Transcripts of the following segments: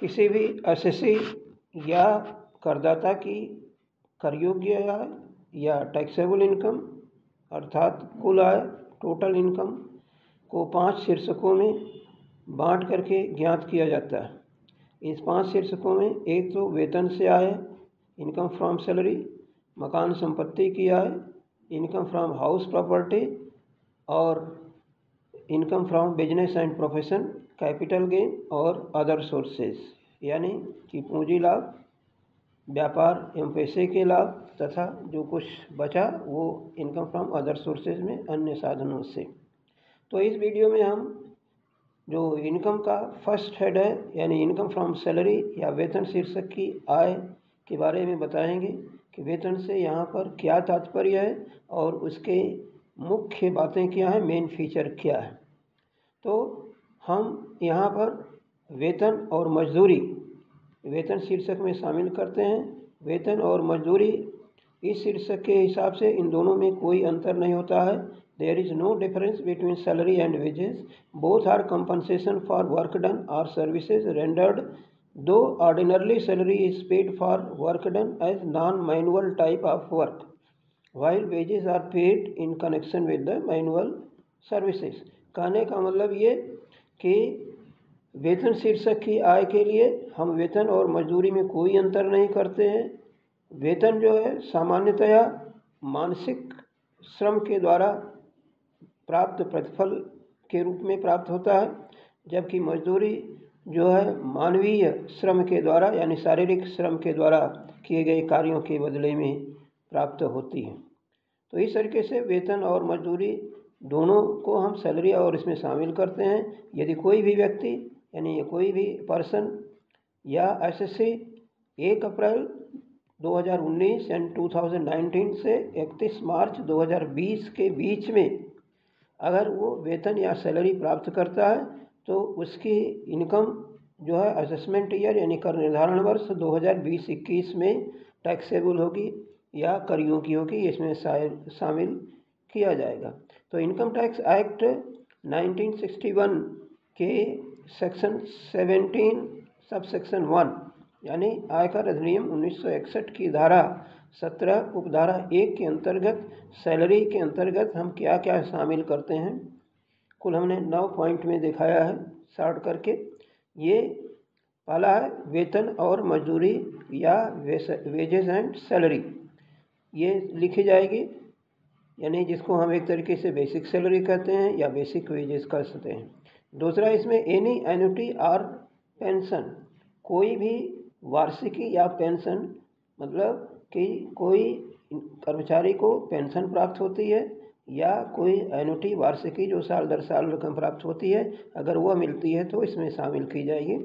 किसी भी एसएससी या करदाता की करयोग्य आय या टैक्सेबल इनकम अर्थात कुल आय टोटल इनकम को 5 शीर्षकों में बांट करके ज्ञात किया जाता है। इस 5 शीर्षकों में एक तो वेतन से आय, इनकम फ्रॉम सैलरी, मकान संपत्ति की आय, इनकम फ्रॉम हाउस प्रॉपर्टी और income from business and profession, capital gain और अदर सोर्सेज, यानी कि पूंजी लाभ, व्यापार एवं पैसे के लाभ तथा जो कुछ बचा वो इनकम फ्रॉम अदर सोर्सेज में अन्य साधनों से। तो इस वीडियो में हम जो इनकम का फर्स्ट हेड है यानी इनकम फ्रॉम सैलरी या वेतन शीर्षक की आय के बारे में बताएंगे कि वेतन से यहाँ पर क्या तात्पर्य है और उसके मुख्य बातें क्या हैं, मेन फीचर क्या है। तो हम यहाँ पर वेतन और मजदूरी वेतन शीर्षक में शामिल करते हैं। वेतन और मजदूरी इस शीर्षक के हिसाब से इन दोनों में कोई अंतर नहीं होता है। There is no difference between salary and wages, both are compensation for work done और सर्विसेज रेंडर्ड, दो ordinarily salary is paid for work done as non manual type of work while wages are paid in connection with the manual services। कहने का मतलब ये कि वेतन शीर्षक की आय के लिए हम वेतन और मजदूरी में कोई अंतर नहीं करते हैं। वेतन जो है सामान्यतया मानसिक श्रम के द्वारा प्राप्त प्रतिफल के रूप में प्राप्त होता है, जबकि मजदूरी जो है मानवीय श्रम के द्वारा यानी शारीरिक श्रम के द्वारा किए गए कार्यों के बदले में प्राप्त होती है। तो इस तरीके से वेतन और मजदूरी दोनों को हम सैलरी और इसमें शामिल करते हैं। यदि कोई भी व्यक्ति यानी कोई भी पर्सन या एसएससी 1 अप्रैल 2019 एंड 2019 से 31 मार्च 2020 के बीच में अगर वो वेतन या सैलरी प्राप्त करता है तो उसकी इनकम जो है असेसमेंट ईयर यानी कर निर्धारण वर्ष 2020-21 में टैक्सेबल होगी या कर योग्य होगी, इसमें शामिल किया जाएगा। तो इनकम टैक्स एक्ट 1961 के सेक्शन 17 सब सेक्शन 1 यानी आयकर अधिनियम 1961 की धारा 17 उपधारा 1 के अंतर्गत सैलरी के अंतर्गत हम क्या क्या शामिल करते हैं, कुल हमने 9 पॉइंट में दिखाया है शॉर्ट करके। ये पहला है वेतन और मजदूरी या वेजेस एंड सैलरी, ये लिखी जाएगी यानी जिसको हम एक तरीके से बेसिक सैलरी कहते हैं या बेसिक वेजेस कह सकते हैं। दूसरा इसमें एनी एन्युटी और पेंशन, कोई भी वार्षिकी या पेंशन, मतलब कि कोई कर्मचारी को पेंशन प्राप्त होती है या कोई एन्युटी वार्षिकी जो साल दर साल रकम प्राप्त होती है, अगर वह मिलती है तो इसमें शामिल की जाएगी।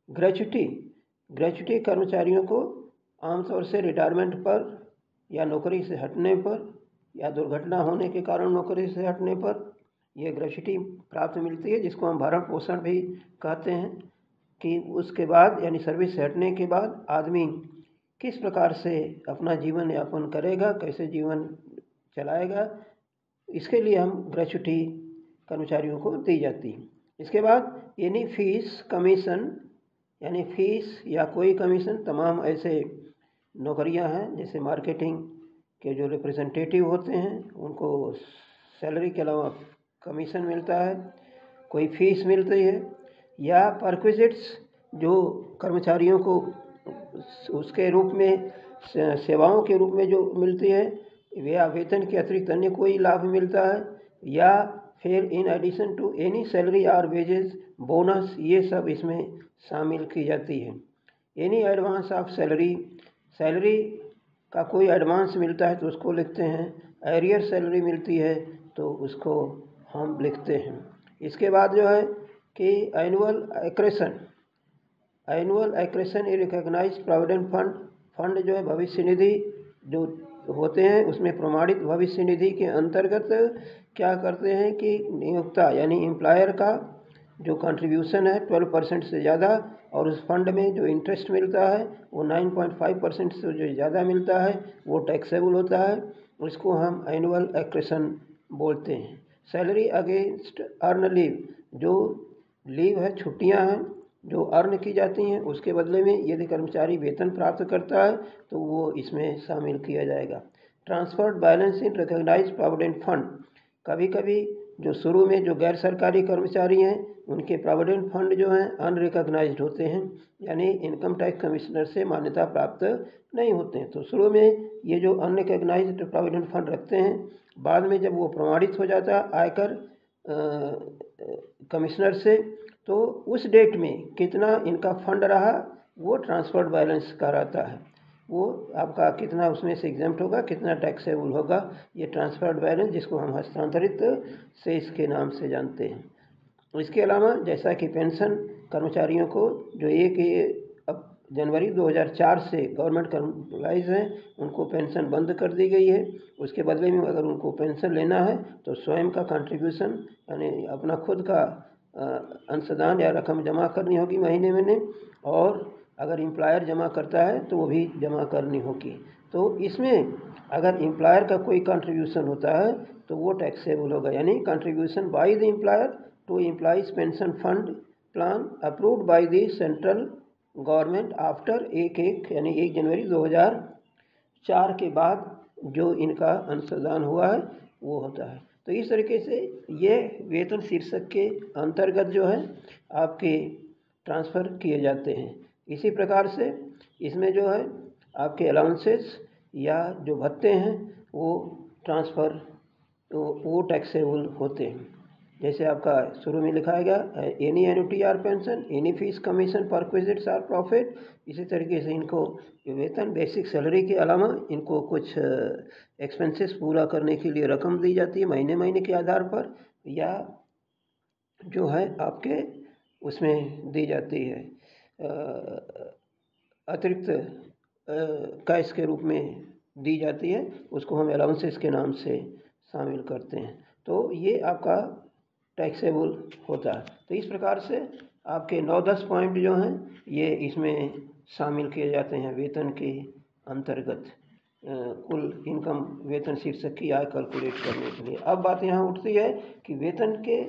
ग्रेच्युटी कर्मचारियों को आमतौर से रिटायरमेंट पर या नौकरी से हटने पर या दुर्घटना होने के कारण नौकरी से हटने पर यह ग्रेच्युटी प्राप्त मिलती है, जिसको हम भरण पोषण भी कहते हैं कि उसके बाद यानी सर्विस से हटने के बाद आदमी किस प्रकार से अपना जीवन यापन करेगा, कैसे जीवन चलाएगा, इसके लिए हम ग्रेच्युटी कर्मचारियों को दी जाती है। इसके बाद एनी फीस कमीशन यानी फीस या कोई कमीशन, तमाम ऐसे नौकरियां हैं जैसे मार्केटिंग के जो रिप्रेजेंटेटिव होते हैं उनको सैलरी के अलावा कमीशन मिलता है, कोई फीस मिलती है, या परक्विजिट्स जो कर्मचारियों को उसके रूप में सेवाओं के रूप में जो मिलती है, या वेतन के अतिरिक्त अन्य कोई लाभ मिलता है, या फिर in addition to any salary और वेजेस बोनस, ये सब इसमें शामिल की जाती है। एनी एडवांस ऑफ सैलरी का कोई एडवांस मिलता है तो उसको लिखते हैं, एरियर सैलरी मिलती है तो उसको हम लिखते हैं। इसके बाद जो है कि एनुअल एक्रेशन ए रिकॉग्नाइज्ड प्रोविडेंट फंड जो है भविष्य निधि जो होते हैं उसमें प्रमाणित भविष्य निधि के अंतर्गत क्या करते हैं कि नियोक्ता यानी एम्प्लॉयर का जो कंट्रीब्यूशन है 12% से ज़्यादा और उस फंड में जो इंटरेस्ट मिलता है वो 9.5% से जो ज़्यादा मिलता है वो टैक्सेबल होता है, उसको हम एनुअल एक्रेशन बोलते हैं। सैलरी अगेंस्ट अर्न लीव, जो लीव है छुट्टियां हैं जो अर्न की जाती हैं उसके बदले में यदि कर्मचारी वेतन प्राप्त करता है तो वो इसमें शामिल किया जाएगा। Transferred balance in recognised provident fund, कभी कभी जो शुरू में जो गैर सरकारी कर्मचारी हैं उनके प्रोविडेंट फंड जो हैं अनरिकॉग्नाइज्ड होते हैं, यानी इनकम टैक्स कमिश्नर से मान्यता प्राप्त नहीं होते हैं। तो शुरू में ये जो अनरिकॉग्नाइज्ड प्रोविडेंट फंड रखते हैं, बाद में जब वो प्रमाणित हो जाता है आयकर कमिश्नर से, तो उस डेट में कितना इनका फंड रहा वो ट्रांसफर्ड बैलेंस कहलाता है। वो आपका कितना उसमें से एग्जम्प्ट होगा, कितना टैक्सेबल होगा, ये ट्रांसफर्ड बैलेंस जिसको हम हस्तांतरित शेष के नाम से जानते हैं। इसके अलावा जैसा कि पेंशन कर्मचारियों को जो अब जनवरी 2004 से गवर्नमेंट एम्प्लॉइज़ हैं उनको पेंशन बंद कर दी गई है। उसके बदले में अगर उनको पेंशन लेना है तो स्वयं का कंट्रीब्यूशन यानी अपना खुद का अंशदान या रकम जमा करनी होगी महीने महीने, और अगर एम्प्लॉयर जमा करता है तो वो भी जमा करनी होगी। तो इसमें अगर एम्प्लॉयर का कोई कंट्रीब्यूशन होता है तो वो टैक्सेबल होगा, यानी contribution by the employer to employees pension fund plan approved by the central government after 1 यानी 1 जनवरी 2004 के बाद जो इनका अंशदान हुआ है वो होता है। तो इस तरीके से ये वेतन शीर्षक के अंतर्गत जो है आपके ट्रांसफ़र किए जाते हैं। इसी प्रकार से इसमें जो है आपके अलाउंसेस या जो भत्ते हैं वो ट्रांसफ़र वो टैक्सेबल होते हैं। जैसे आपका शुरू में लिखा गया any annuity or pension, any fees commission perquisites or profit. इसी तरीके से इनको वेतन बेसिक सैलरी के अलावा इनको कुछ एक्सपेंसेस पूरा करने के लिए रकम दी जाती है महीने महीने के आधार पर, या जो है आपके उसमें दी जाती है अतिरिक्त कैश के रूप में दी जाती है, उसको हम अलाउंसेस के नाम से शामिल करते हैं। तो ये आपका टैक्सेबल होता है। तो इस प्रकार से आपके 9-10 पॉइंट जो हैं ये इसमें शामिल किए जाते हैं वेतन के अंतर्गत कुल इनकम वेतन शीर्षक की आय कैलकुलेट करने के लिए। अब बात यहाँ उठती है कि वेतन के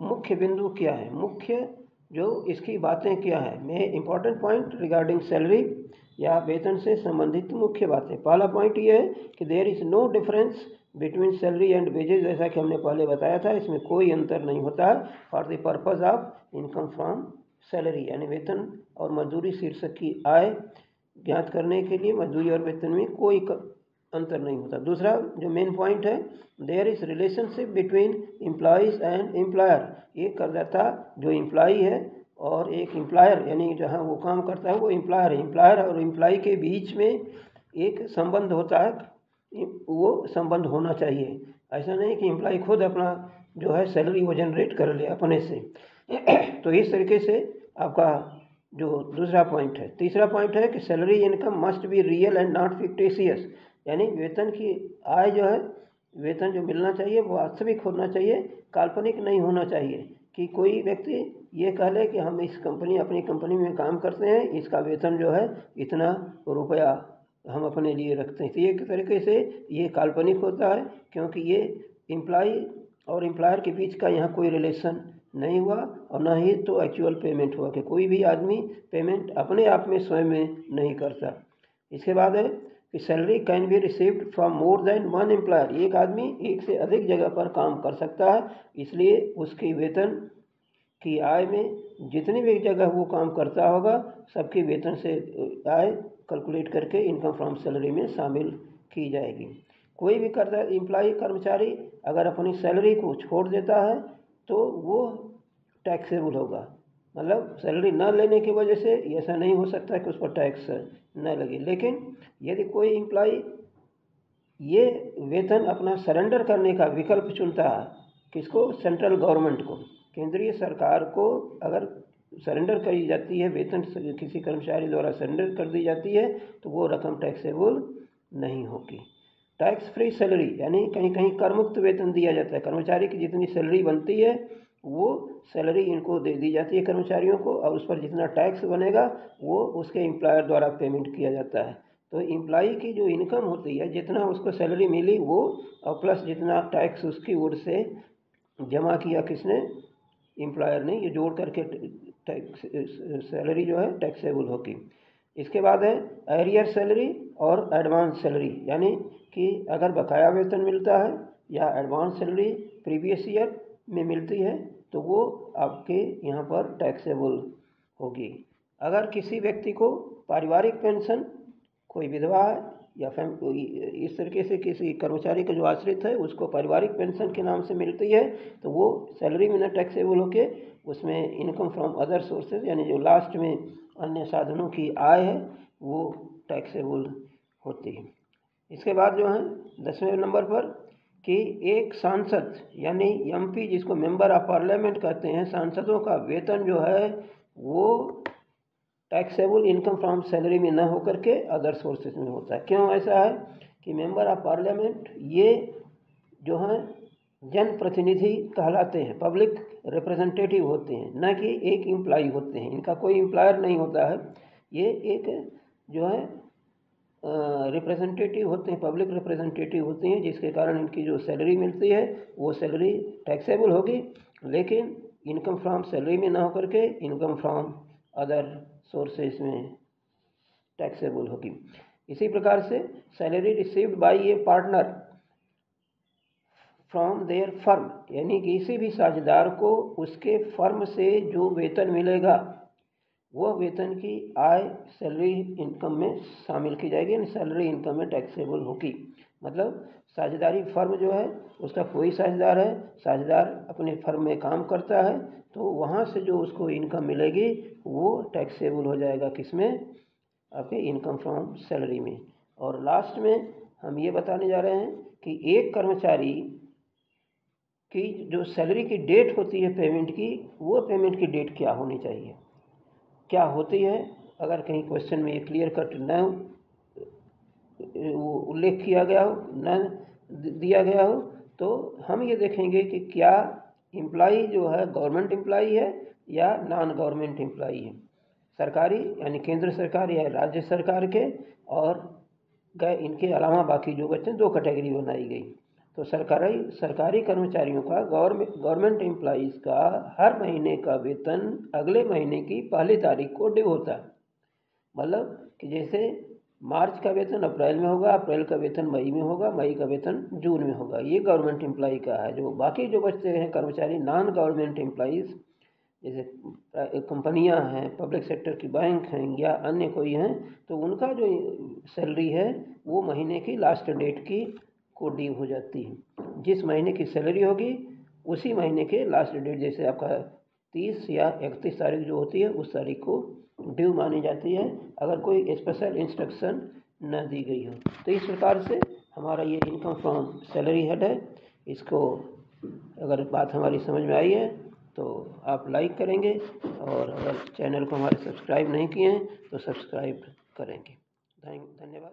मुख्य बिंदु क्या है, मुख्य जो इसकी बातें क्या है। मैं इम्पॉर्टेंट पॉइंट रिगार्डिंग सैलरी या वेतन से संबंधित मुख्य बातें। पहला पॉइंट ये है कि there is no difference between salary and wages, जैसा कि हमने पहले बताया था इसमें कोई अंतर नहीं होता है for the purpose of income from salary, यानी वेतन और मजदूरी शीर्षक की आय ज्ञात करने के लिए मजदूरी और वेतन में कोई अंतर नहीं होता। दूसरा जो मेन पॉइंट है, there is relationship between employees and employer, एक करदाता जो एम्प्लॉई है और एक एम्प्लॉयर यानी जहाँ वो काम करता है वो एम्प्लॉयर है। एम्प्लॉयर और एम्प्लॉई के बीच में एक संबंध होता है, वो संबंध होना चाहिए। ऐसा नहीं कि एम्प्लॉई खुद अपना जो है सैलरी वो जनरेट कर ले अपने से। तो इस तरीके से आपका जो दूसरा पॉइंट है। तीसरा पॉइंट है कि salary income must be real and not fictitious, यानी वेतन की आय जो है, वेतन जो मिलना चाहिए वो वास्तविक होना चाहिए, काल्पनिक नहीं होना चाहिए कि कोई व्यक्ति ये कह ले कि हम इस कंपनी अपनी कंपनी में काम करते हैं, इसका वेतन जो है इतना रुपया हम अपने लिए रखते हैं। तो ये एक तरीके से ये काल्पनिक होता है, क्योंकि ये एम्प्लॉई और एम्प्लॉयर के बीच का यहाँ कोई रिलेशन नहीं हुआ और ना ही तो एक्चुअल पेमेंट हुआ कि कोई भी आदमी पेमेंट अपने आप में स्वयं में नहीं करता। इसके बाद है कि salary can be received from more than one employer, एक आदमी एक से अधिक जगह पर काम कर सकता है, इसलिए उसकी वेतन की आय में जितनी भी जगह वो काम करता होगा सबकी वेतन से आय कैलकुलेट करके इनकम फ्रॉम सैलरी में शामिल की जाएगी। कोई भी एम्प्लॉई कर्मचारी अगर अपनी सैलरी को छोड़ देता है तो वो टैक्सेबल होगा, मतलब सैलरी न लेने की वजह से ऐसा नहीं हो सकता कि उस पर टैक्स न लगे। लेकिन यदि कोई एम्प्लॉई ये वेतन अपना सरेंडर करने का विकल्प चुनता है, किसको, सेंट्रल गवर्नमेंट को, केंद्रीय सरकार को अगर सरेंडर करी जाती है, वेतन किसी कर्मचारी द्वारा सरेंडर कर दी जाती है तो वो रकम टैक्सेबल नहीं होगी। टैक्स फ्री सैलरी यानी कहीं कहीं कर मुक्त वेतन दिया जाता है, कर्मचारी की जितनी सैलरी बनती है वो सैलरी इनको दे दी जाती है कर्मचारियों को, और उस पर जितना टैक्स बनेगा वो उसके एम्प्लॉयर द्वारा पेमेंट किया जाता है। तो एम्प्लॉई की जो इनकम होती है, जितना उसको सैलरी मिली वो और प्लस जितना टैक्स उसकी ओर से जमा किया किसने, एम्प्लॉयर ने, ये जोड़ करके सैलरी जो है टैक्सेबल होगी। इसके बाद है एरियर सैलरी और एडवांस सैलरी, यानी कि अगर बकाया वेतन मिलता है या एडवांस सैलरी प्रीवियस ईयर में मिलती है तो वो आपके यहाँ पर टैक्सेबल होगी। अगर किसी व्यक्ति को पारिवारिक पेंशन, कोई विधवा है या इस तरीके से किसी कर्मचारी का जो आश्रित है उसको पारिवारिक पेंशन के नाम से मिलती है तो वो सैलरी में न टैक्सेबल होके उसमें इनकम फ्रॉम अदर सोर्सेज, यानी जो लास्ट में अन्य साधनों की आय है वो टैक्सेबल होती है। इसके बाद जो है 10वें नंबर पर कि एक सांसद यानी एमपी, जिसको मेंबर ऑफ पार्लियामेंट कहते हैं, सांसदों का वेतन जो है वो टैक्सेबल इनकम फ्रॉम सैलरी में न होकर के अदर सोर्सेज में होता है। क्यों ऐसा है कि मेंबर ऑफ पार्लियामेंट ये जो हैं जनप्रतिनिधि कहलाते हैं, पब्लिक रिप्रेजेंटेटिव होते हैं, न कि एक एम्प्लॉय होते हैं। इनका कोई एम्प्लॉयर नहीं होता है, ये एक जो है रिप्रेजेंटेटिव होते हैं, पब्लिक रिप्रेजेंटेटिव होते हैं, जिसके कारण इनकी जो सैलरी मिलती है वो सैलरी टैक्सेबल होगी, लेकिन इनकम फ्रॉम सैलरी में ना होकर के इनकम फ्रॉम अदर सोर्सेज में टैक्सेबल होगी। इसी प्रकार से salary received by a partner from their firm, यानी किसी भी साझेदार को उसके फर्म से जो वेतन मिलेगा वह वेतन की आय सैलरी इनकम में शामिल की जाएगी, यानी सैलरी इनकम में टैक्सेबल होगी। मतलब साझेदारी फर्म जो है उसका कोई साझेदार है, साझेदार अपने फर्म में काम करता है तो वहाँ से जो उसको इनकम मिलेगी वो टैक्सेबल हो जाएगा, किसमें, आपके इनकम फ्रॉम सैलरी में। और लास्ट में हम ये बताने जा रहे हैं कि एक कर्मचारी की जो सैलरी की डेट होती है पेमेंट की, वो पेमेंट की डेट क्या होनी चाहिए, क्या होती है। अगर कहीं क्वेश्चन में ये क्लियर कट न उल्लेख किया गया हो, न दिया गया हो, तो हम ये देखेंगे कि क्या एम्प्लॉई जो है गवर्नमेंट एम्प्लॉई है या नॉन गवर्नमेंट एम्प्लॉई है। सरकारी यानी केंद्र सरकार या राज्य सरकार के, और इनके अलावा बाकी जो बच्चे 2 कैटेगरी बनाई गई। तो सरकारी कर्मचारियों का, गवर्नमेंट एम्प्लॉइज़ का हर महीने का वेतन अगले महीने की पहली तारीख को ड्यू होता है। मतलब कि जैसे मार्च का वेतन अप्रैल में होगा, अप्रैल का वेतन मई में होगा, मई का वेतन जून में होगा। ये गवर्नमेंट एम्प्लॉई का है। जो बाकी जो बचते हैं कर्मचारी नॉन गवर्नमेंट एम्प्लॉइज़, जैसे कंपनियां हैं, पब्लिक सेक्टर की बैंक हैं या अन्य कोई हैं, तो उनका जो सैलरी है वो महीने की लास्ट डेट की को ड्यू हो जाती है। जिस महीने की सैलरी होगी उसी महीने के लास्ट डेट, जैसे आपका 30 या 31 तारीख जो होती है उस तारीख को ड्यू मानी जाती है, अगर कोई स्पेशल इंस्ट्रक्शन न दी गई हो। तो इस प्रकार से हमारा ये इनकम फ्रॉम सैलरी हेड है। इसको अगर बात हमारी समझ में आई है तो आप लाइक करेंगे, और अगर चैनल को हमारे सब्सक्राइब नहीं किए हैं तो सब्सक्राइब करेंगे। धन्यवाद।